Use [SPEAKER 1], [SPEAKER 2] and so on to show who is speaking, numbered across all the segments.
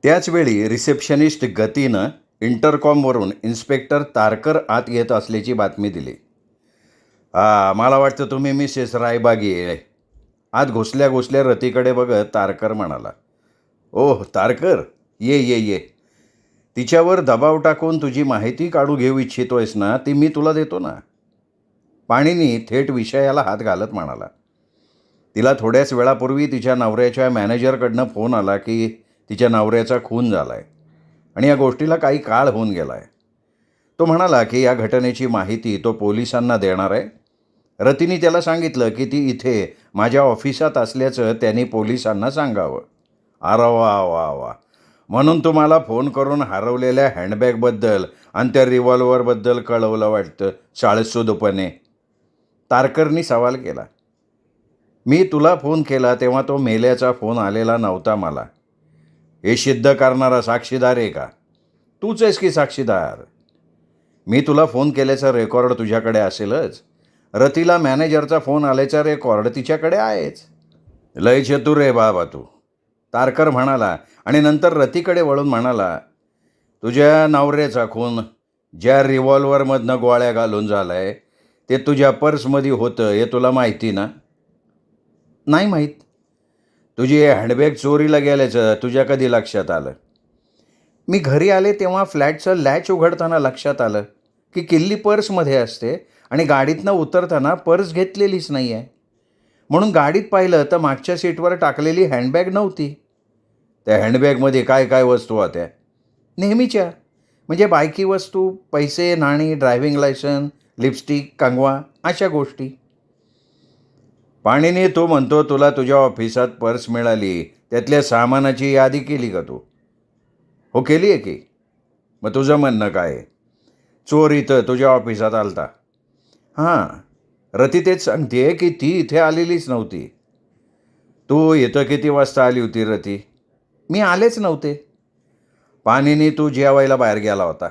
[SPEAKER 1] त्याचवेळी रिसेप्शनिस्ट गतीनं इंटरकॉमवरून इन्स्पेक्टर तारकर आत येत असल्याची बातमी दिली. मला वाटतं तुम्ही मिसेस रायबागी आहे. आत घुसल्या घुसल्या रतीकडे बघत तारकर म्हणाला, ओह तारकर, ये ये ये. तिच्यावर दबाव टाकून तुझी माहिती काढू घेऊ इच्छितोयस ना, ती मी तुला देतो ना. पाणीनी थेट विषयाला हात घालत म्हणाला. तिला थोड्याच वेळापूर्वी तिच्या नवऱ्याच्या मॅनेजरकडनं फोन आला की तिच्या नवऱ्याचा खून झाला आहे आणि या गोष्टीला काही काळ होऊन गेला आहे. तो म्हणाला की या घटनेची माहिती तो पोलिसांना देणार आहे. रतीने त्याला सांगितलं की ती इथे माझ्या ऑफिसात असल्याचं त्यांनी पोलिसांना सांगावं. अरे वा वा वा, म्हणून तुम्हाला फोन करून हरवलेल्या हँडबॅगबद्दल आणि त्या रिव्हॉल्वरबद्दल कळवलं वाटतं शाळेसुदपणे. तारकरनी सवाल केला. मी तुला फोन केला तेव्हा तो मेल्याचा फोन आलेला नव्हता मला. हे सिद्ध करणारा साक्षीदार आहे का? तूच आहेस की साक्षीदार. मी तुला फोन केल्याचा रेकॉर्ड तुझ्याकडे असेलच. रतीला मॅनेजरचा फोन आल्याचा रेकॉर्ड तिच्याकडे आहेच. लय चतुर रे बाबा तू, तारकर म्हणाला आणि नंतर रतीकडे वळून म्हणाला, तुझ्या नवऱ्याचा खून ज्या रिव्हॉल्वरमधनं गोळ्या घालून झाला आहे ते तुझ्या पर्समध्ये होतं हे तुला माहिती ना? नाही माहीत. तुझी हँडबॅग चोरीला गेल्याचं तुझ्या कधी लक्षात आलं? मी घरी आले तेव्हा फ्लॅटचं लॅच उघडताना लक्षात आलं की किल्ली पर्समध्ये असते आणि गाडीतनं उतरताना पर्स घेतलेलीच नाही आहे. म्हणून गाडीत पाहिलं तर मागच्या सीटवर टाकलेली हँडबॅग नव्हती. त्या हँडबॅगमध्ये काय काय वस्तू होत्या? नेहमीच्या, म्हणजे बायकी वस्तू, पैसे, नाणी, ड्रायव्हिंग लायसन, लिपस्टिक, कंगवा, अशा गोष्टी. पाणीने तू म्हणतो तुला तुझ्या ऑफिसात पर्स मिळाली, त्यातल्या सामानाची यादी केली का तू? हो केली आहे की. मग तुझं म्हणणं काय आहे? चोर इथं तुझ्या ऑफिसात आलता? हां, रती तेच सांगते की ती इथे आलेलीच नव्हती. तू इथं किती वाजता आली होती रती? मी आलेच नव्हते. पाणीने तू जेवायला बाहेर गेला होता?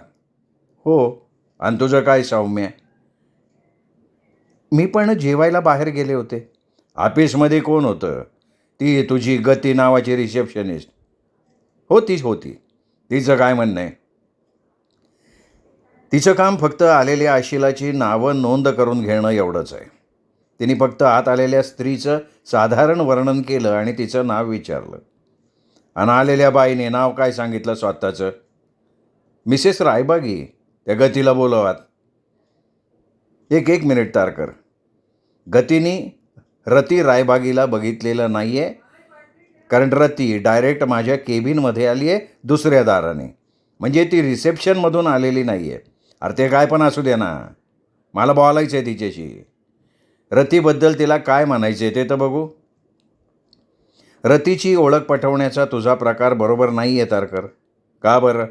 [SPEAKER 1] हो. आणि तुझं काय सौम्य? मी पण जेवायला बाहेर गेले होते. ऑफिसमध्ये कोण होतं? ती तुझी गती नावाची रिसेप्शनिस्ट? हो तीच होती. तिचं काय म्हणणं आहे? तिचं काम फक्त आलेल्या आशिलाची नावं नोंद करून घेणं एवढंच आहे. तिने फक्त आत आलेल्या स्त्रीचं साधारण वर्णन केलं आणि तिचं नाव विचारलं. आणि आलेल्या बाईने नाव काय सांगितलं स्वतःचं? मिसेस रायबागी. त्या गतीला बोलवात. एक मिनिट तारकर. गतीने रती रायबागीला बघितलेलं नाही आहे, कारण रती डायरेक्ट माझ्या केबिनमध्ये आली आहे दुसऱ्या दाराने. म्हणजे ती रिसेप्शनमधून आलेली नाही आहे. अरे ते काय पण असू दे ना, मला बोलायचं आहे तिच्याशी. रतीबद्दल तिला काय म्हणायचं आहे ते तर बघू. रतीची ओळख पटवण्याचा तुझा प्रकार बरोबर नाही आहे तारकर. का बरं?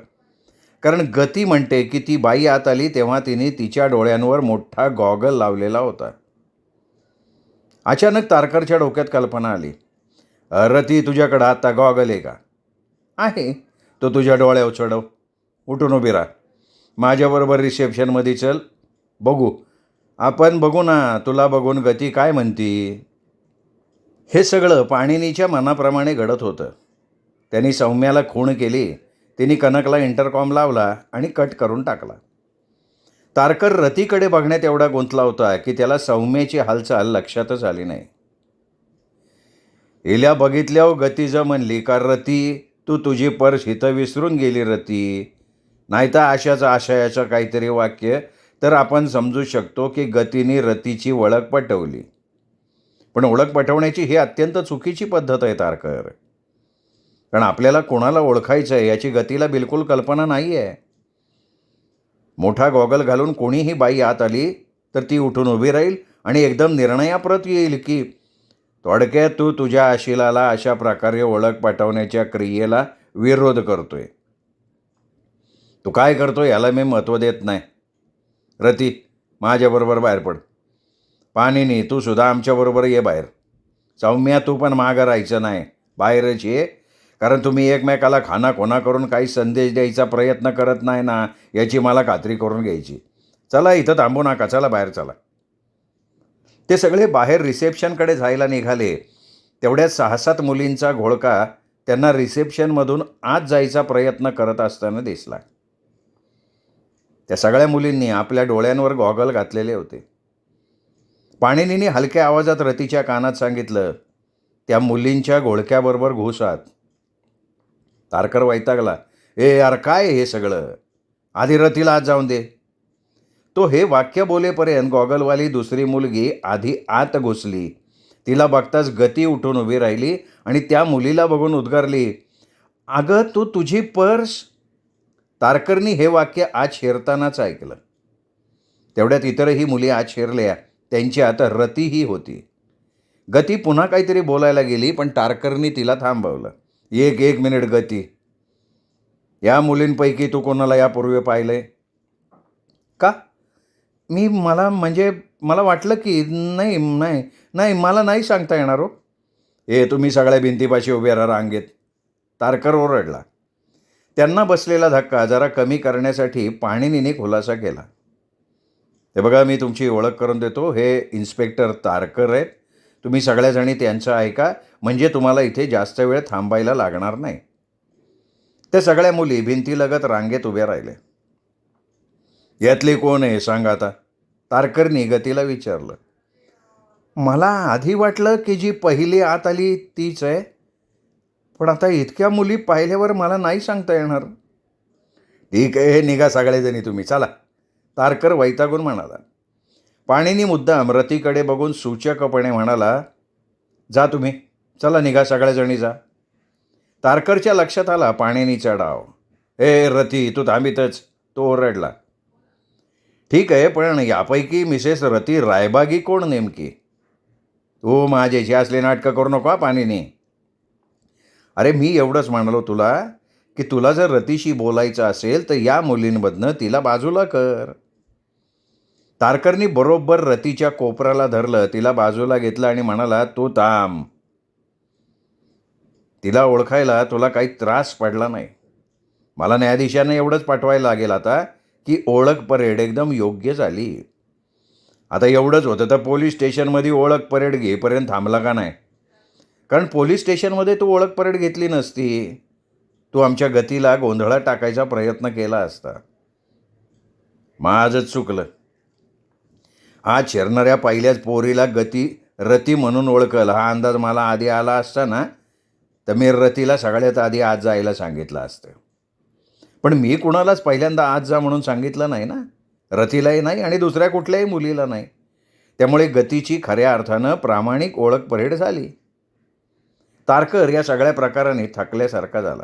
[SPEAKER 1] कारण गती म्हणते की ती बाई आत आली तेव्हा तिने तिच्या डोळ्यांवर मोठा गॉगल लावलेला होता. अचानक तारकरच्या डोक्यात कल्पना आली. रती तुझ्याकडं आता गॉगल आहे का? आहे. तो तुझ्या डोळ्यावर चढव. उठून उभी राहा. माझ्याबरोबर रिसेप्शनमध्ये चल. बघू, आपण बघू ना तुला बघून गती काय म्हणती. हे सगळं पाणिनीच्या मनाप्रमाणे घडत होतं. त्यांनी सौम्याला खूण केली. तिने कनकला इंटरकॉम लावला आणि कट करून टाकला. तारकर रतीकडे बघण्यात एवढा गुंतला होता की त्याला सौम्याची हालचाल लक्षातच आली नाही. हिला बघितल्यावर गतीचं म्हणली का रती तू तुझी पर्स इथं विसरून गेली रती, नाहीतर अशाच आशयाचं काहीतरी वाक्य, तर आपण समजू शकतो की गतीने रतीची ओळख पटवली. पण ओळख पटवण्याची ही अत्यंत चुकीची पद्धत आहे तारकर. कारण आपल्याला कोणाला ओळखायचं आहे याची गतीला बिलकुल कल्पना नाही आहे. मोठा गॉगल घालून कोणीही बाई आत आली तर ती उठून उभी राहील आणि एकदम निर्णयाप्रत येईल की थोडक्यात तू तुझ्या आशिलाला अशा प्रकारे ओळख पटवण्याच्या क्रियेला विरोध करतोय. तू काय करतो याला मी महत्त्व देत नाही. रती, माझ्याबरोबर बाहेर पड. पाणीनी तू सुद्धा आमच्याबरोबर ये बाहेर. सौम्या तू पण मागं राहायचं नाही, बाहेरच ये. कारण तुम्ही एकमेकाला खानाखोना करून काही संदेश द्यायचा प्रयत्न करत नाही ना, याची मला खात्री करून घ्यायची. चला, इथं थांबू नका, चला बाहेर चला. ते सगळे बाहेर रिसेप्शनकडे जायला निघाले. तेवढ्यात 6-7 मुलींचा घोळका त्यांना रिसेप्शनमधून आत जायचा प्रयत्न करत असताना दिसला. त्या सगळ्या मुलींनी आपल्या डोळ्यांवर गॉगल घातलेले होते. पाणिनीने हलक्या आवाजात रतीच्या कानात सांगितलं, त्या मुलींच्या घोळक्याबरोबर घुस आत. तारकर वैतागला. ए यार, काय हे सगळं? आधी रतीला आत जाऊन दे. तो हे वाक्य बोलेपर्यंत गॉगलवाली दुसरी मुलगी आधी आत घुसली. तिला बघताच गती उठून उभी राहिली आणि त्या मुलीला बघून उद्गारली, अगं तू तुझी पर्स. तारकरनी हे वाक्य आत शिरतानाच ऐकलं. तेवढ्यात इतरही मुली आत शिरल्या. त्यांची आता रतीही होती. गती पुन्हा काहीतरी बोलायला गेली, पण तारकरनी तिला थांबवलं. एक मिनिट गती, या मुलींपैकी तू कोणाला यापूर्वी पाहिलंय का? मला वाटलं की नाही नाही नाही मला नाही सांगता येणार हो. तुम्ही सगळ्या भिंतीपाशी उभे राहा रांगेत. तारकर ओरडला. त्यांना बसलेला धक्का जरा कमी करण्यासाठी पाणिनीने खुलासा केला. हे बघा, मी तुमची ओळख करून देतो. हे इन्स्पेक्टर तारकर आहेत. तुम्ही सगळ्याजणी त्यांचं ऐका, म्हणजे तुम्हाला इथे जास्त वेळ थांबायला लागणार नाही. त्या सगळ्या मुली भिंतीलगत रांगेत उभ्या राहिल्या. यातली कोण आहे सांग आता? तारकरनी गतीला विचारलं. मला आधी वाटलं की जी पहिली आत आली तीच आहे, पण आता इतक्या मुली पाहिल्यावर मला नाही सांगता येणार. ठीक आहे, हे निघा सगळेजणी तुम्ही, चला. तारकर वैतागून म्हणाला. पाणिनी मुद्दाम रतीकडे बघून सूचकपणे म्हणाला, जा तुम्ही, चला निघा सगळ्याजणी जा. तारकरच्या लक्षात आला पाणिनीचा डाव. रती, तू थांबितच, तो ओरडला. ठीक आहे, पण यापैकी मिसेस रती रायबागी कोण नेमकी? तू माझ्याशी असले नाटकं करू नको पाणिनी. अरे मी एवढंच म्हणालो तुला की तुला जर रतीशी बोलायचं असेल तर या मुलींमधनं तिला बाजूला कर. तारकरनी बरोबर रतीच्या कोपराला धरलं, तिला बाजूला घेतलं आणि म्हणाला, तू थांब. तिला ओळखायला तुला काही त्रास पडला नाही. मला न्यायाधीशाने एवढंच पाठवायला लागेल आता की ओळख परेड एकदम योग्य झाली. आता एवढंच होतं तर पोलीस स्टेशनमध्ये ओळख परेड घेईपर्यंत थांबला का नाही? कारण पोलीस स्टेशनमध्ये तू ओळख परेड घेतली नसती. तू आमच्या गतीला गोंधळात टाकायचा प्रयत्न केला असता. माझंच चुकलं. आज शिरणाऱ्या पहिल्याच पोरीला रती म्हणून ओळखल हा अंदाज मला आधी आला असता ना, तर मी रतीला सगळ्यात आधी आत जायला सांगितलं असतं. पण मी कुणालाच पहिल्यांदा आत जा म्हणून सांगितलं नाही ना, रतीलाही नाही आणि दुसऱ्या कुठल्याही मुलीला नाही. त्यामुळे गतीची खऱ्या अर्थानं प्रामाणिक ओळख परेड झाली. तारकर या सगळ्या प्रकाराने थकल्यासारखा झाला.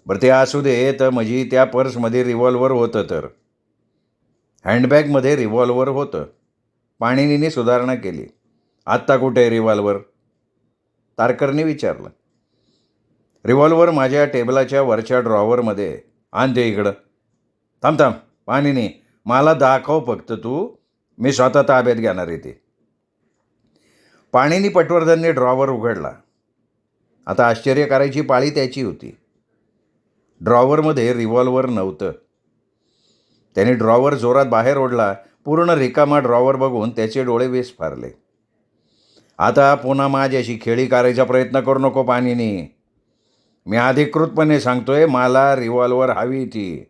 [SPEAKER 1] बरं ते असू दे, तर म्हणजे त्या पर्समध्ये रिव्हॉल्वर होतं, तर हँडबॅगमध्ये रिव्हॉल्वर होतं. पाणिनीने सुधारणा केली. आत्ता कुठे आहे रिव्हॉल्वर? तारकरने विचारलं. रिव्हॉल्वर माझ्या टेबलाच्या वरच्या ड्रॉवरमध्ये. आण ते इकडं. थांब पाणिनी, मला दाखव फक्त तू, मी स्वतः ताब्यात घेणार आहे ते. पाणिनी पटवर्धनने ड्रॉवर उघडला. आता आश्चर्य करायची पाळी त्याची होती. ड्रॉवरमध्ये रिव्हॉल्वर नव्हतं. त्याने ड्रॉवर जोरात बाहेर ओढला. पूर्ण रिकामा ड्रॉवर बघून त्याचे डोळे विस्फारले. आता पुन्हा माझ्याशी खेळी करायचा प्रयत्न करू नको पाणिनी. मी अधिकृतपणे सांगतोय, मला रिव्हॉल्वर हवी ती.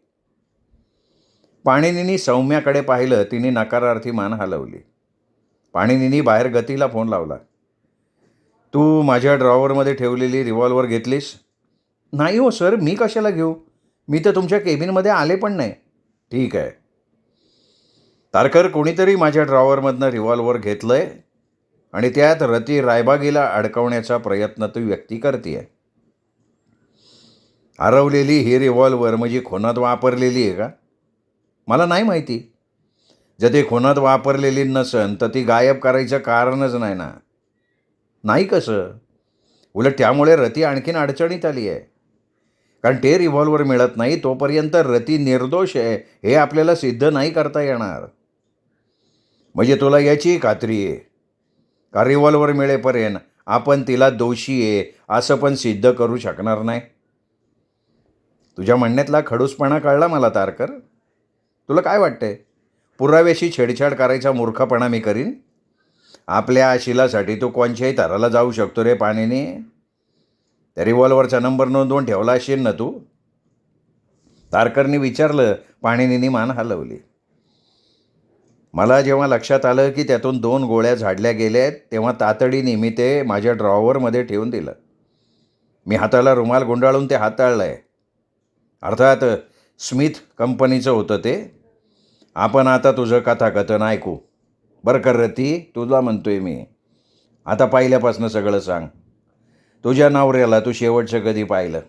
[SPEAKER 1] पाणिनीनी सौम्याकडे पाहिलं. तिने नकारार्थी मान हलवली. पाणिनीनी बाहेर गतीला फोन लावला. तू माझ्या ड्रॉवरमध्ये ठेवलेली रिव्हॉल्वर घेतलीस? नाही हो सर, मी कशाला घेऊ? मी तर तुमच्या केबिनमध्ये आले पण नाही. ठीक आहे. तारकर, कोणीतरी माझ्या ड्रॉवरमधनं रिव्हॉल्वर घेतलंय आणि त्यात रती रायबागीला अडकवण्याचा प्रयत्न तू व्यक्ती करते. हरवलेली ही रिव्हॉल्वर म्हणजे खुनात वापरलेली आहे का? मला नाही माहिती. जर ते खुनात वापरलेली नसन तर ती गायब करायचं कारणच नाही ना. नाही कसं? उलट त्यामुळे रती आणखीन अडचणीत आली आहे. कारण ते रिव्हॉल्वर मिळत नाही तोपर्यंत रती निर्दोष आहे हे आपल्याला सिद्ध नाही करता येणार. म्हणजे तुला याची खात्री आहे का रिव्हॉल्वर मिळेपर्यंत आपण तिला दोषी आहे असं पण सिद्ध करू शकणार नाही? तुझ्या म्हणण्यातला खडूसपणा कळला मला तारकर. तुला काय वाटतंय, पुराव्याशी छेडछाड करायचा मूर्खपणा मी करीन? आपल्या आशिलासाठी तू कोणत्याही थराला जाऊ शकतो रे पाणिनी. त्या रिव्हॉल्वरचा नंबर नोंदवून ठेवला असेल ना तू? तारकरने विचारलं. पाणिनीने मान हलवली. मला जेव्हा लक्षात आलं की त्यातून 2 गोळ्या झाडल्या गेल्या आहेत, तेव्हा तातडीने मी ते माझ्या ड्रॉवरमध्ये ठेवून दिलं. मी हाताला रुमाल गुंडाळून ते हाताळलं आहे. अर्थात स्मिथ कंपनीचं होतं ते. आपण आता तुझं कथाकथन ऐकू. बरं कर रती, तुला म्हणतोय मी. आता पहिल्यापासून सगळं सांग. तुझ्या नवऱ्याला तू शेवटचं कधी पाहिलं?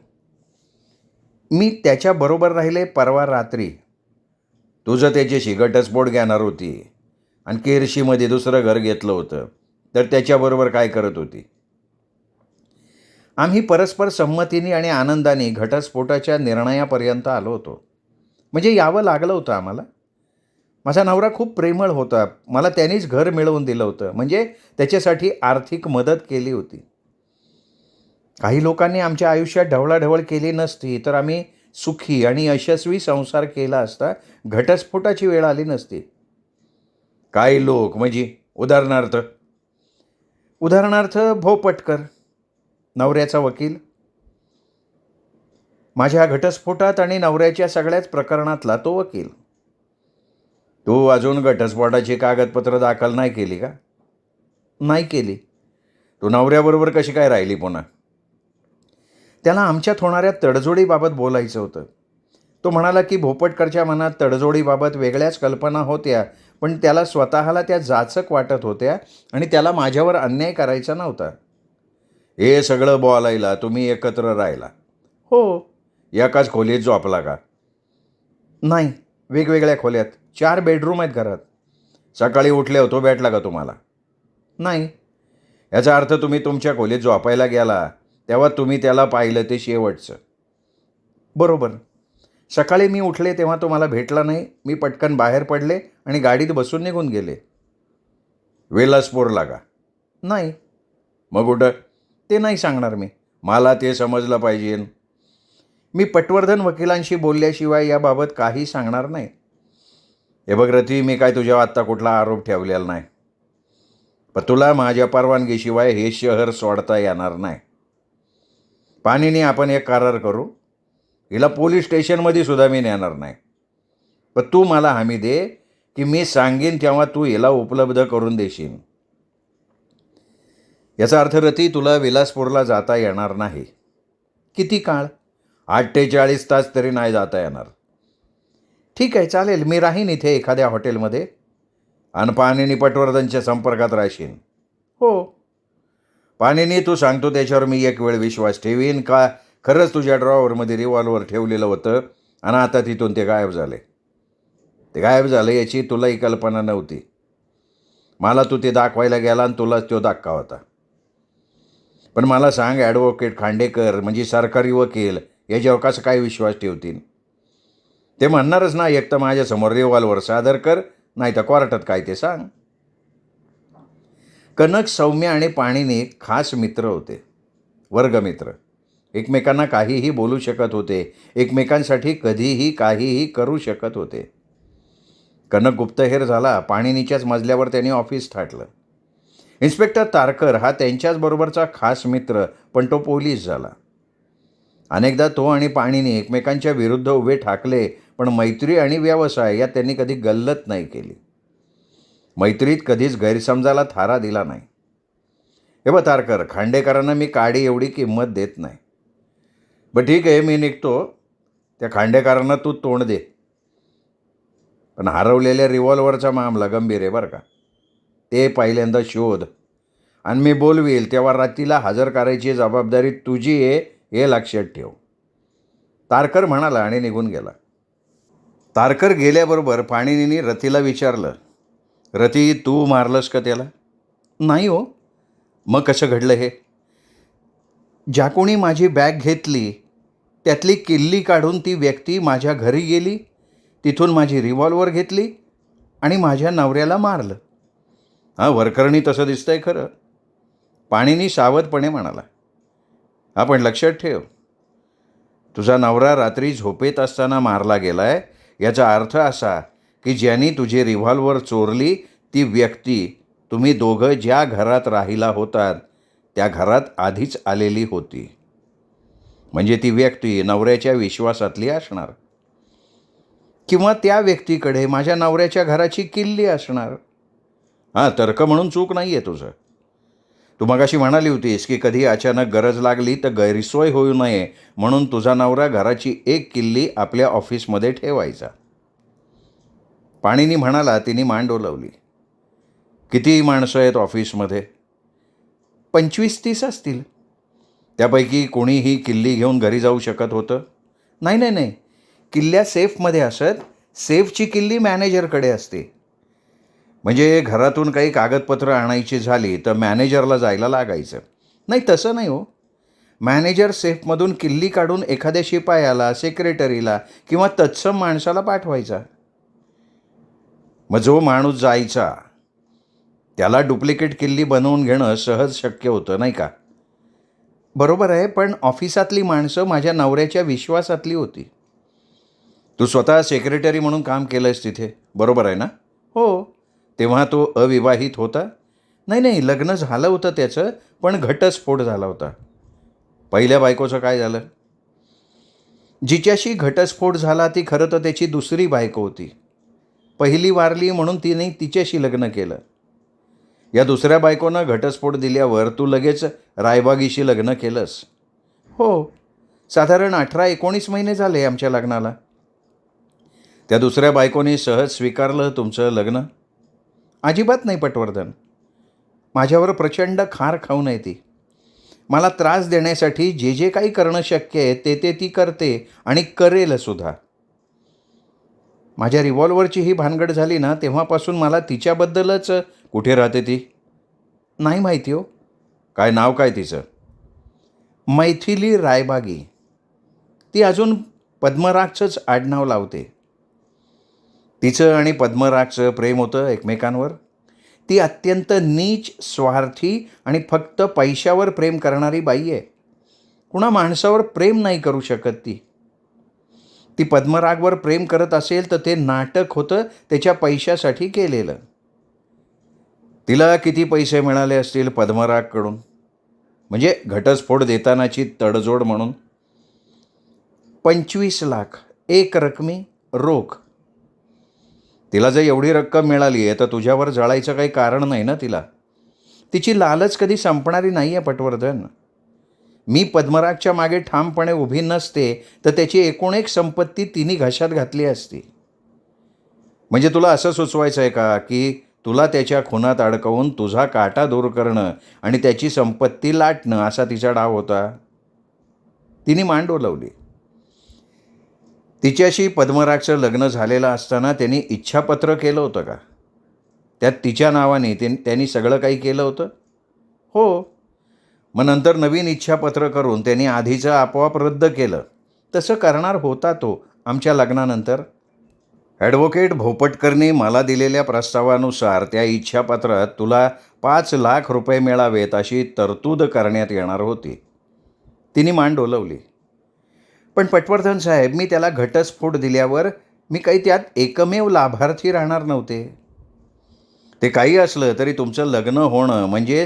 [SPEAKER 1] मी त्याच्याबरोबर राहिले परवा रात्री. तुझं त्याच्याशी घटस्फोट घेणार होती आणि केरशीमध्ये दुसरं घर घेतलं होतं, तर त्याच्याबरोबर काय करत होती? आम्ही परस्पर संमतीने आणि आनंदाने घटस्फोटाच्या निर्णयापर्यंत आलो होतो. म्हणजे यावं लागलं होतं आम्हाला. माझा नवरा खूप प्रेमळ होता. मला त्यानेच घर मिळवून दिलं होतं. म्हणजे त्याच्यासाठी आर्थिक मदत केली होती. काही लोकांनी आमच्या आयुष्यात ढवळाढवळ केली नसती तर आम्ही सुखी आणि यशस्वी संसार केला असता. घटस्फोटाची वेळ आली नसती. काही लोक म्हणजे उदाहरणार्थ भोपटकर, नवऱ्याचा वकील. माझ्या घटस्फोटात आणि नवऱ्याच्या सगळ्याच प्रकरणातला तो वकील. तू अजून घटस्फोटाची कागदपत्र दाखल नाही केली का? नाही केली. तू नवऱ्याबरोबर कशी काय राहिली पुन्हा? त्याला आमच्यात होणाऱ्या तडजोडीबाबत बोलायचं होतं. तो म्हणाला की भोपटकरच्या मनात तडजोडीबाबत वेगळ्याच कल्पना होत्या, पण त्याला स्वतःला त्या जाचक वाटत होत्या आणि त्याला माझ्यावर अन्याय करायचा नव्हता. हे सगळं बोलायला तुम्ही एकत्र राहिला? हो. एकाच खोलीत झोपला का? नाही, वेगवेगळ्या खोल्यात. 4 बेडरूम आहेत घरात. सकाळी उठले तो भेटला का तुम्हाला? नाही. याचा अर्थ तुम्ही तुमच्या खोलीत झोपायला गेला तेव्हा तुम्ही त्याला पाहिलं ते शेवटचं. बरोबर. सकाळी मी उठले तेव्हा तो मला भेटला नाही. मी पटकन बाहेर पडले आणि गाडीत बसून निघून गेले. विलासपूरला का? नाही. मग कुठं? ते नाही सांगणार मी. मला ते समजलं पाहिजे. मी पटवर्धन वकिलांशी बोलल्याशिवाय याबाबत काही सांगणार नाही. हे बघ रती, मी काय तुझ्यावर आत्ता कुठला आरोप ठेवलेला नाही, पण तुला माझ्या परवानगीशिवाय हे शहर सोडता येणार नाही. पाणीने आपण एक करार करू. हिला पोलीस स्टेशनमध्ये सुद्धा मी नेणार नाही, पण तू मला हमी दे की मी सांगेन तेव्हा तू हिला उपलब्ध करून देशील. याचा अर्थ रती, तुला विलासपूरला जाता येणार नाही. किती काळ? 48 तास तरी नाही जाता येणार. ठीक आहे, चालेल. मी राहीन इथे एखाद्या हॉटेलमध्ये. आणि पाणीनी पटवर्धनच्या संपर्कात राहशील? हो. पाणीनी तू सांगतो त्याच्यावर मी एक वेळ विश्वास ठेवीन का खरंच तुझ्या ड्रॉवरमध्ये रिव्हॉल्वर ठेवलेलं होतं आणि आता तिथून ते गायब झाले? ते गायब झालं याची तुलाही कल्पना नव्हती. मला तू ते दाखवायला गेला आणि तुलाच तो धक्का होता. पण मला सांग, ॲडव्होकेट खांडेकर म्हणजे सरकारी वकील याच्यावर कसं काय विश्वास ठेवतील? ते म्हणणारच ना, एक तर माझ्यासमोर रिव्हॉल्वर सादर कर, नाही तर कोर्टात काय ते सांग. कनक, सौम्य आणि पाणीनी खास मित्र होते, वर्गमित्र. एकमेकांना काहीही बोलू शकत होते, एकमेकांसाठी कधीही काहीही करू शकत होते. कनक गुप्तहेर झाला. पाणीनीच्याच मजल्यावर त्यांनी ऑफिस थाटलं. इन्स्पेक्टर तारकर हा त्यांच्याचबरोबरचा खास मित्र, पण तो पोलीस झाला. अनेकदा तो आणि पाणीनी एकमेकांच्या विरुद्ध उभे ठाकले, पण मैत्री आणि व्यवसाय यात त्यांनी कधी गल्लत नाही केली. मैत्रीत कधीच गैरसमजाला थारा दिला नाही. हे बघ तारकर, खांडेकरांना मी काडी एवढी किंमत देत नाही. बरं ठीक आहे, मी निघतो. त्या खांडेकरांना तू तोंड दे. पण हरवलेल्या रिव्हॉल्वरचा मामला गंभीर आहे बरं का. ते पहिल्यांदा शोध आणि मी बोलवील तेव्हा रात्रीला हजर करायची जबाबदारी तुझी आहे, हे लक्षात ठेव. तारकर म्हणाला आणि निघून गेला. तारकर गेल्याबरोबर पाणीनीने रतीला विचारलं, रती, तू मारलंस का त्याला? नाही हो. मग कसं घडलं हे? ज्या कोणी माझी बॅग घेतली त्यातली किल्ली काढून ती व्यक्ती माझ्या घरी गेली, तिथून माझी रिव्हॉल्वर घेतली आणि माझ्या नवऱ्याला मारलं. हां, वरकरणी तसं दिसतंय खरं. पाणीनी सावधपणे म्हणाला. हा, पण लक्षात ठेव, तुझा नवरा रात्री झोपेत असताना मारला गेला आहे. याचा अर्थ असा की ज्यांनी तुझी रिव्हॉल्वर चोरली ती व्यक्ती तुम्ही दोघं ज्या घरात राहिला होतात त्या घरात आधीच आलेली होती. म्हणजे ती व्यक्ती नवऱ्याच्या विश्वासातली असणार, किंवा त्या व्यक्तीकडे माझ्या नवऱ्याच्या घराची किल्ली असणार. हां, तर्क म्हणून चूक नाही आहे तुझं. तू मगाशी म्हणाली होतीस की कधी अचानक गरज लागली तर गैरसोय होऊ नये म्हणून तुझा नवरा घराची एक किल्ली आपल्या ऑफिसमध्ये ठेवायचा. पाणीनी म्हणाला. तिने मान डोलावली. किती माणसं आहेत ऑफिसमध्ये? 25-30 असतील. त्यापैकी कोणीही किल्ली घेऊन घरी जाऊ शकत होतं? नाही नाही नाही, किल्ल्या सेफमध्ये असत. सेफची किल्ली मॅनेजरकडे असते. म्हणजे घरातून काही कागदपत्रं आणायची झाली तर मॅनेजरला जायला लागायचं. नाही, तसं नाही हो. मॅनेजर सेफमधून किल्ली काढून एखाद्या शिपायाला, सेक्रेटरीला किंवा तत्सम माणसाला पाठवायचा. मग जो माणूस जायचा त्याला डुप्लिकेट किल्ली बनवून घेणं सहज शक्य होतं, नाही का? बरोबर आहे, पण ऑफिसातली माणसं माझ्या नवऱ्याच्या विश्वासातली होती. तू स्वतः सेक्रेटरी म्हणून काम केलंयस तिथे, बरोबर आहे ना? हो. तेव्हा तो अविवाहित होता? नाही नाही, लग्न झालं होतं त्याचं, पण घटस्फोट झाला होता. पहिल्या बायकोचं काय झालं? जिच्याशी घटस्फोट झाला ती खरं तर त्याची दुसरी बायको होती. पहिली वारली म्हणून तिने तिच्याशी लग्न केलं. या दुसऱ्या बायकोनं घटस्फोट दिल्यावर तू लगेच रायबागीशी लग्न केलंस? हो. साधारण 18-19 महिने झाले आमच्या लग्नाला. त्या दुसऱ्या बायकोने सहज स्वीकारलं तुमचं लग्न? अजिबात नाही पटवर्धन. माझ्यावर प्रचंड खार खाऊ नये ती. मला त्रास देण्यासाठी जे जे काही करणं शक्य आहे ते ते ती करते आणि करेल सुद्धा. माझ्या रिव्हॉल्वरची ही भानगड झाली ना तेव्हापासून मला तिच्याबद्दलच. कुठे राहते ती? नाही माहिती हो. काय नाव काय तिचं? मैथिली रायबागी. ती अजून पद्मरागचंच आडनाव लावते. तिचं आणि पद्मरागचं प्रेम होतं एकमेकांवर. ती अत्यंत नीच, स्वार्थी आणि फक्त पैशावर प्रेम करणारी बाई आहे. कुणा माणसावर प्रेम नाही करू शकत ती. ती पद्मरागवर प्रेम करत असेल तर ते नाटक होतं, त्याच्या पैशासाठी केलेलं. तिला किती पैसे मिळाले असतील पद्मरागकडून? म्हणजे घटस्फोट देतानाची तडजोड म्हणून? 25 लाख एक रकमी रोख. तिला जर एवढी रक्कम मिळाली आहे तर तुझ्यावर जळायचं काही कारण नाही ना तिला. तिची लालच कधी संपणारी नाही आहे पटवर्धन. मी पद्मरागच्या मागे ठामपणे उभी नसते तर त्याची एकूण एक संपत्ती तिने घशात घातली असती. म्हणजे तुला असं सुचवायचं आहे का की तुला त्याच्या खुनात अडकवून तुझा काटा दूर करणं आणि त्याची संपत्ती लाटणं असा तिचा डाव होता? तिने मान डोलावली. तिच्याशी पद्मरागचं लग्न झालेलं असताना त्यांनी इच्छापत्र केलं होतं का? त्यात तिच्या नावाने त्यांनी सगळं काही केलं होतं? हो. मग नंतर नवीन इच्छापत्र करून त्यांनी आधीचं आपोआप रद्द केलं. तसं करणार होता तो आमच्या लग्नानंतर. ॲडव्होकेट भोपटकरनी मला दिलेल्या प्रस्तावानुसार त्या इच्छापत्रात तुला 5 लाख रुपये मिळावेत अशी तरतूद करण्यात येणार होती. तिने मान डोलवली. पण पटवर्धन साहेब, मी त्याला घटस्फोट दिल्यावर मी काही त्यात एकमेव लाभार्थी राहणार नव्हते. ते काही असलं तरी तुमचं लग्न होणं म्हणजे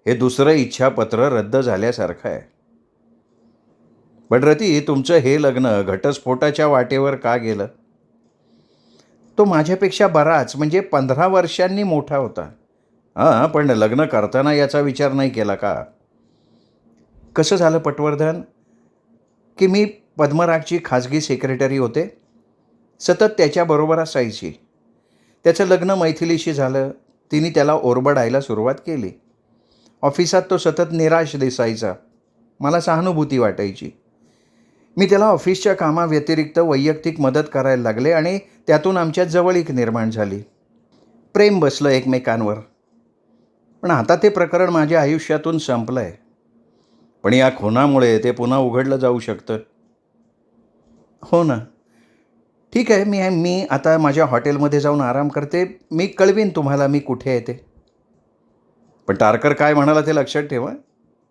[SPEAKER 1] हे दुसरं इच्छापत्र रद्द झाल्यासारखं आहे. पण रती, तुमचं हे लग्न घटस्फोटाच्या वाटेवर का गेलं? तो माझ्यापेक्षा बराच म्हणजे 15 वर्षांनी मोठा होता. हां, पण लग्न करताना याचा विचार नाही केला का? कसं झालं पटवर्धन की मी पद्मरागची खाजगी सेक्रेटरी होते. सतत त्याच्याबरोबर असायची. त्याचं लग्न मैथिलीशी झालं. तिने त्याला ओरबडायला सुरुवात केली. ऑफिसात तो सतत निराश दिसायचा. मला सहानुभूती वाटायची. मी त्याला ऑफिसच्या कामाव्यतिरिक्त वैयक्तिक मदत करायला लागले आणि त्यातून आमच्यात जवळीक निर्माण झाली. प्रेम बसलं एकमेकांवर. पण आता ते प्रकरण माझ्या आयुष्यातून संपलं आहे. पण या खुनामुळे ते पुन्हा उघडलं जाऊ शकतं. हो ना. ठीक आहे, मी आता माझ्या हॉटेलमध्ये जाऊन आराम करते. मी कळवीन तुम्हाला मी कुठे आहे ते. पण टारकर काय म्हणाला ते लक्षात ठेवा.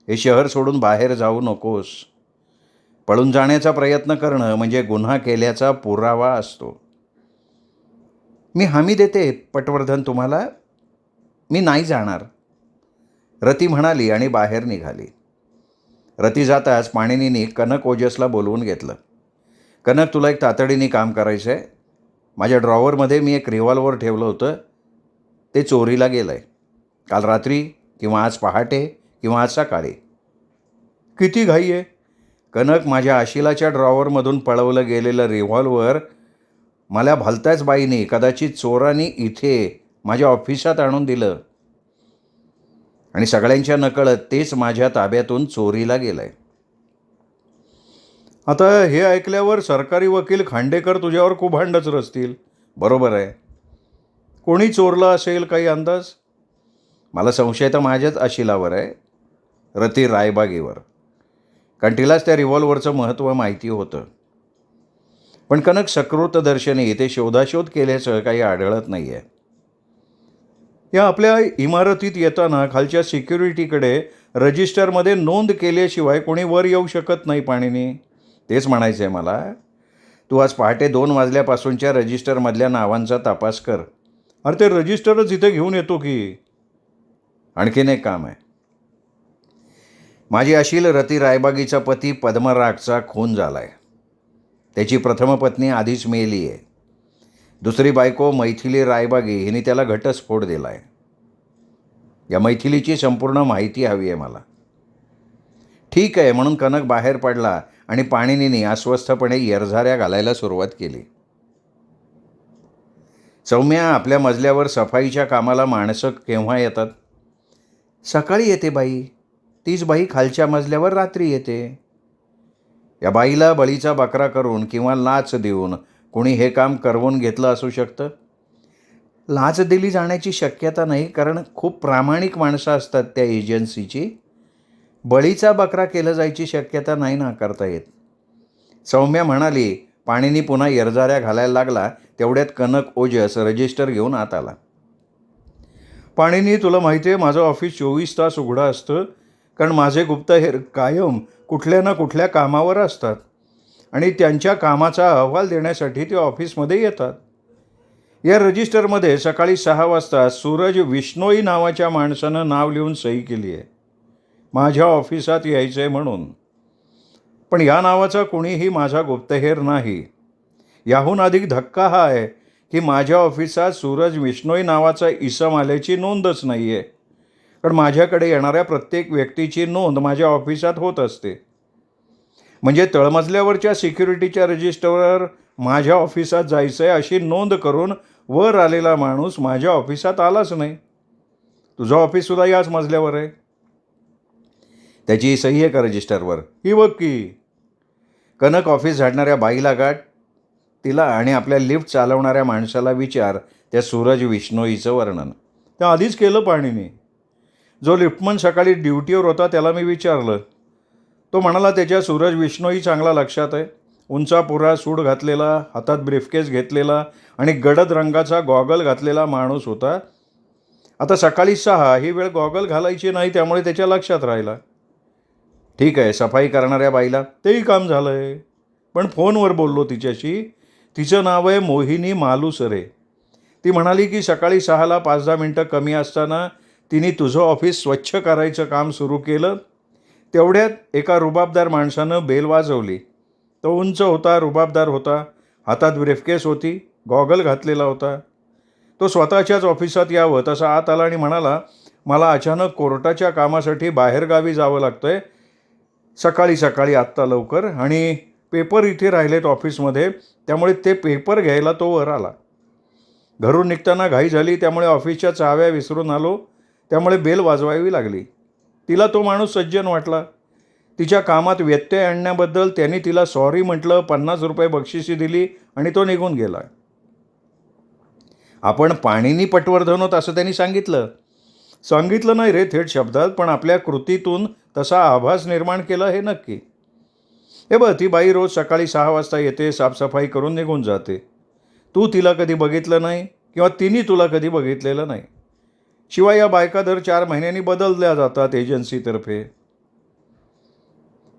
[SPEAKER 1] हे शहर सोडून बाहेर जाऊ नकोस. पळून जाण्याचा प्रयत्न करणं म्हणजे गुन्हा केल्याचा पुरावा असतो. मी हमी देते पटवर्धन तुम्हाला. मी नाही जाणार, रती म्हणाली आणि बाहेर निघाली. रती जाताच पाणिनीने कनक ओजसला बोलवून घेतलं. कनक, तुला एक तातडीने काम करायचं आहे. माझ्या ड्रॉवरमध्ये मी एक रिव्हॉल्वर ठेवलं होतं, ते चोरीला गेलं आहे. काल रात्री किंवा आज पहाटे किंवा आज सकाळी. किती घाई आहे? कनक, माझ्या आशिलाच्या ड्रॉवरमधून पळवलं गेलेलं रिव्हॉल्वर मला भलत्याच बाईने, कदाचित चोरांनी, इथे माझ्या ऑफिसात आणून दिलं आणि सगळ्यांच्या नकळत तेच माझ्या ताब्यातून चोरीला गेलं आहे. आता हे ऐकल्यावर सरकारी वकील खांडेकर तुझ्यावर खूप भांडच रचतील. बरोबर आहे. कोणी चोरलं असेल, काही अंदाज? मला संशय तर माझ्याच आशिलावर आहे, रती रायबागीवर, कारण तिलाच त्या रिव्हॉल्वरचं महत्त्व माहिती होतं. पण कनक, सकृतदर्शनी ते शोधाशोध केल्याचं काही आढळत नाही आहे. या आपल्या इमारतीत येताना खालच्या सिक्युरिटीकडे रजिस्टरमध्ये नोंद केल्याशिवाय कोणी वर येऊ शकत नाही. पाणीनी, तेच म्हणायचं आहे मला. तू आज पहाटे 2 वाजल्यापासूनच्या रजिस्टरमधल्या नावांचा तपास कर. अरे ते रजिस्टरच इथे घेऊन येतो की. आणखीन एक काम आहे. माझी अशील रती रायबागीचा पती पद्मरागचा खून झाला आहे. त्याची प्रथम पत्नी आधीच मेली आहे. दुसरी बायको मैथिली रायबागी हिने त्याला घटस्फोट दिला आहे. या मैथिलीची संपूर्ण माहिती हवी आहे मला. ठीक आहे, म्हणून कनक बाहेर पडला आणि पाणिनीने अस्वस्थपणे येरझाऱ्या घालायला सुरुवात केली. सौम्या, आपल्या मजल्यावर सफाईच्या कामाला माणसं केव्हा येतात? सकाळी येते बाई. तीच बाई खालच्या मजल्यावर रात्री येते. या बाईला बळीचा बकरा करून किंवा लाच देऊन कोणी हे काम करवून घेतलं असू शकतं. लाच दिली जाण्याची शक्यता नाही, कारण खूप प्रामाणिक माणसं असतात त्या एजन्सीची. बळीचा बकरा केलं जायची शक्यता नाही नाकारता येत. सौम्या म्हणाली. पाणिनी पुन्हा येरझाऱ्या घालायला लागला. तेवढ्यात कनक ओजस रजिस्टर घेऊन आत आला. पाणिनी, तुला माहिती आहे माझं ऑफिस 24 तास उघडं असतं, कारण माझे गुप्तहेर कायम कुठल्या ना कुठल्या कामावर असतात आणि त्यांच्या कामाचा अहवाल देण्यासाठी ते ऑफिसमध्ये येतात. या रजिस्टरमध्ये सकाळी 6 वाजता सूरज विष्णोई नावाच्या माणसानं नाव लिहून सही केली आहे, माझ्या ऑफिसात यायचं आहे म्हणून. पण या नावाचा कोणीही माझा गुप्तहेर नाही. याहून अधिक धक्का हा आहे की माझ्या ऑफिसात सूरज विष्णोई नावाचा इसम आल्याची नोंदच नाही आहे, कारण माझ्याकडे येणाऱ्या प्रत्येक व्यक्तीची नोंद माझ्या ऑफिसात होत असते. म्हणजे तळमजल्यावरच्या सिक्युरिटीच्या रजिस्टरवर माझ्या ऑफिसात जायचं आहे अशी नोंद करून वर आलेला माणूस माझ्या ऑफिसात आलाच नाही. तुझं ऑफिससुद्धा याच मजल्यावर आहे. त्याची सही आहे का रजिस्टरवर? ही बघ की. कनक, ऑफिस झाडणाऱ्या बाईला गाठ, तिला आणि आपल्या लिफ्ट चालवणाऱ्या माणसाला विचार त्या सूरज विष्णोईचं वर्णन. त्या आधीच केलं पाणीने. जो लिफ्टमन सकाळी ड्युटीवर होता त्याला मी विचारलं. तो म्हणाला त्याच्या सूरज विष्णोई चांगला लक्षात आहे. उंचापुरा सूट घातलेला, हातात ब्रीफकेस घेतलेला आणि गडद रंगाचा गॉगल घातलेला माणूस होता. आता सकाळी 6 ही वेळ गॉगल घालायची नाही, त्यामुळे त्याच्या लक्षात राहिला. ठीक आहे, सफाई करणाऱ्या बाईला तेही काम झालं आहे. पण फोनवर बोललो तिच्याशी. तिचं नाव आहे मोहिनी मालुसरे. ती म्हणाली की सकाळी 6ला 5-10 मिनटं कमी असताना तिने तुझं ऑफिस स्वच्छ करायचं काम सुरू केलं. तेवढ्यात एका रुबाबदार माणसानं बेल वाजवली. तो उंच होता, रुबाबदार होता, हातात ब्रीफकेस होती, गॉगल घातलेला होता. तो स्वतःच्याच ऑफिसात यावं तसा आत आला आणि म्हणाला, मला अचानक कोर्टाच्या कामासाठी बाहेरगावी जावं लागतं आहे, सकाळी सकाळी आत्ता लवकर, आणि पेपर इथे राहिलेत ऑफिसमध्ये, त्यामुळे ते पेपर घ्यायला तो वर आला. घरून निघताना घाई झाली, त्यामुळे ऑफिसच्या चाव्या विसरून आलो, त्यामुळे बेल वाजवावी लागली. तिला तो माणूस सज्जन वाटला. तिच्या कामात व्यत्यय आणण्याबद्दल त्यांनी तिला सॉरी म्हटलं, 50 रुपये बक्षिसी दिली आणि तो निघून गेला. आपण पाणिनी पटवर्धन होत असं त्यांनी सांगितलं नाही रे थेट शब्दात, पण आपल्या कृतीतून तसा आभास निर्माण केला हे नक्की. हे बघ, ती बाई रोज सकाळी 6 वाजता येते, साफसफाई करून निघून जाते. तू तिला कधी बघितलं नाही किंवा तिने तुला कधी बघितलेलं नाही. शिवाय या बायका दर 4 महिन्यांनी बदलल्या जातात एजन्सीतर्फे.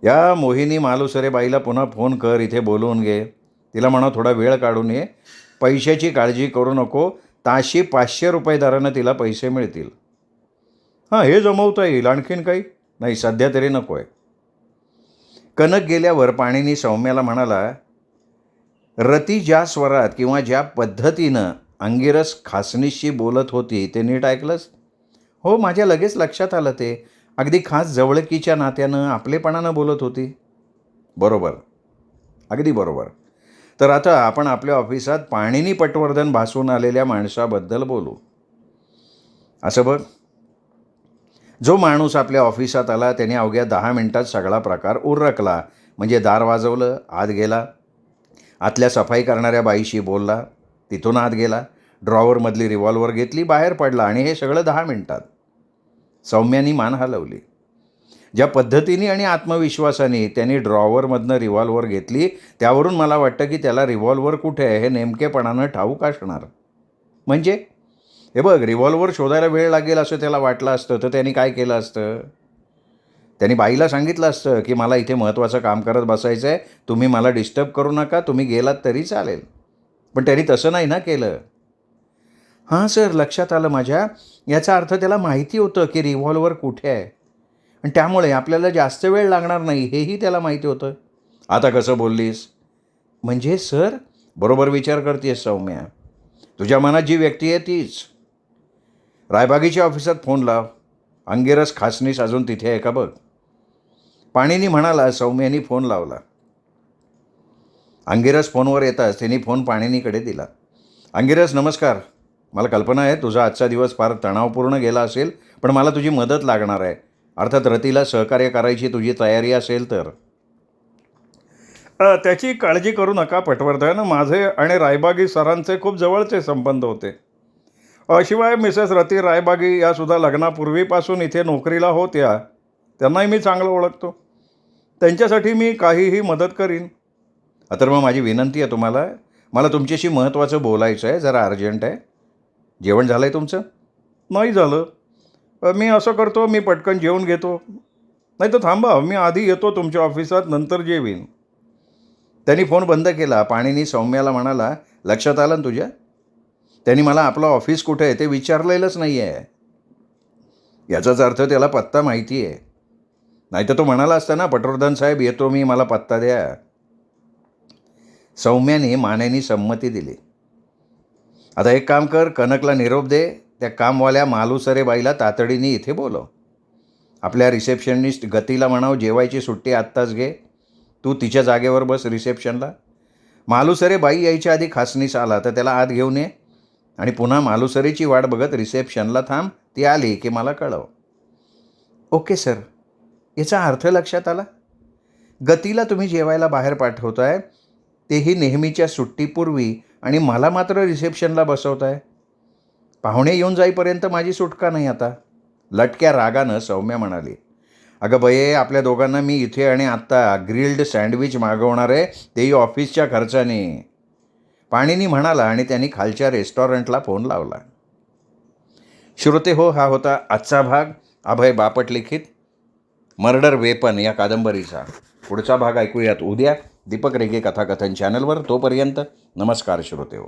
[SPEAKER 1] या मोहिनी मालुसरे बाईला पुन्हा फोन कर, इथे बोलवून घे. तिला म्हणा थोडा वेळ काढून ये. पैशाची काळजी करू नको, ताशी 500 रुपये दरानं तिला पैसे मिळतील. हां, हे जमवता येईल. आणखीन काही? नाही, सध्या तरी नको आहे. कनक गेल्यावर पाणिनी सौम्याला म्हणाला, रती ज्या स्वरात किंवा ज्या पद्धतीनं अंगिरस खासनीशी बोलत होती ते नीट ऐकलंस? हो, माझ्या लगेच लक्षात आलं ते. अगदी खास जवळकीच्या नात्यानं आपलेपणानं बोलत होती. बरोबर, अगदी बरोबर. तर आता आपण आपल्या ऑफिसात पाणिनी पटवर्धन भासून आलेल्या माणसाबद्दल बोलू. असं बघ, जो माणूस आपल्या ऑफिसात आला त्याने अवघ्या 10 मिनिटात सगळा प्रकार उरकला. म्हणजे दार वाजवलं, आत गेला, आतल्या सफाई करणाऱ्या बाईशी बोलला, तिथून आत गेला, ड्रॉवरमधली रिव्हॉल्वर घेतली, बाहेर पडला आणि हे सगळं 10 मिनिटात. सौम्यानी मान हलवली. ज्या पद्धतीने आणि आत्मविश्वासाने त्यांनी ड्रॉवरमधनं रिव्हॉल्वर घेतली त्यावरून मला वाटतं की त्याला रिव्हॉल्वर कुठे आहे हे नेमकेपणानं ठाऊक असणार. म्हणजे हे बघ, रिव्हॉल्वर शोधायला वेळ लागेल असं त्याला वाटलं असतं तर त्यांनी काय केलं असतं? त्यांनी बाईला सांगितलं असतं की मला इथे महत्त्वाचं काम करत बसायचं आहे, तुम्ही मला डिस्टर्ब करू नका, तुम्ही गेलात तरी चालेल. पण त्यांनी तसं नाही ना केलं. हां सर, लक्षात आलं माझ्या. याचा अर्थ त्याला माहिती होतं की रिव्हॉल्वर कुठे आहे आणि त्यामुळे आपल्याला जास्त वेळ लागणार नाही हेही त्याला माहिती होतं. आता कसं बोललीस? म्हणजे सर, बरोबर विचार करतेस सौम्या. तुझ्या मनात जी व्यक्ती आहे तीच. रायबागीच्या ऑफिसात फोन लाव. अंगिरस खासनीस अजून तिथे आहे का बघ. पाणिनी म्हणाला. सौम्यानी फोन लावला. अंगिरस फोनवर येताच त्यांनी फोन पाणिनीकडे दिला. अंगिरस, नमस्कार. मला कल्पना आहे तुझा आजचा दिवस फार तणावपूर्ण गेला असेल, पण मला तुझी मदत लागणार आहे. अर्थात रतीला सहकार्य करायची तुझी तयारी असेल तर. त्याची काळजी करू नका पटवर्धन. माझे आणि रायबागी सरांचे खूप जवळचे संबंध होते. शिवाय मिसेस रती रायबागी यासुद्धा लग्नापूर्वीपासून इथे नोकरीला होत्या. त्यांनाही मी चांगलं ओळखतो. त्यांच्यासाठी मी काहीही मदत करीन. तर मग माझी विनंती आहे तुम्हाला, मला तुमच्याशी महत्त्वाचं बोलायचं आहे, जरा अर्जंट आहे. जेवण झालं आहे तुमचं? नाही झालं. मी असं करतो, मी पटकन जेवून घेतो. नाही तर थांबा, मी आधी येतो तुमच्या ऑफिसात, नंतर जेवीन. त्यांनी फोन बंद केला. पाणिनी सौम्याला म्हणाला, लक्षात आलं ना तुझ्या? त्यांनी मला आपलं ऑफिस कुठे आहे ते विचारलेलंच नाही आहे. याचाच अर्थ त्याला पत्ता माहिती आहे. नाही तर तो म्हणाला असता ना, पटवर्धन साहेब येतो मी, मला पत्ता द्या. सौम्याने मानेनी संमती दिली. आता एक काम कर, कनकला निरोप दे. त्या कामवाल्या मालुसरे बाईला तातडीने इथे बोलव. आपल्या रिसेप्शनिस्ट गतीला म्हणाव, जेवायची सुट्टी आत्ताच घे. तू तिच्या जागेवर बस रिसेप्शनला. मालुसरे बाई यायच्या आधी खासनीस आला तर त्याला आत घेऊन ये आणि पुन्हा मालुसरेची वाट बघत रिसेप्शनला थांब. ती आली की मला कळव. Okay sir. याचा अर्थ लक्षात आला? गतीला तुम्ही जेवायला बाहेर पाठवताय, तेही नेहमीच्या सुट्टीपूर्वी, आणि मला मात्र रिसेप्शनला बसवताय. पाहुणे येऊन जाईपर्यंत माझी सुटका नाही आता. लटक्या रागानं सौम्या म्हणाली. अगं बये, आपल्या दोघांना मी इथे आणि आत्ता ग्रिल्ड सँडविच मागवणार आहे, तेही ऑफिसच्या खर्चाने. पाणिनी म्हणाला आणि त्यांनी खालच्या रेस्टॉरंटला फोन लावला. श्रोते हो, हा होता आजचा भाग अभय बापट लिखित मर्डर वेपन या कादंबरीचा. पुढचा भाग ऐकूयात उद्या दीपक रेगे कथाकथन चॅनलवर. तोपर्यंत नमस्कार श्रोते हो.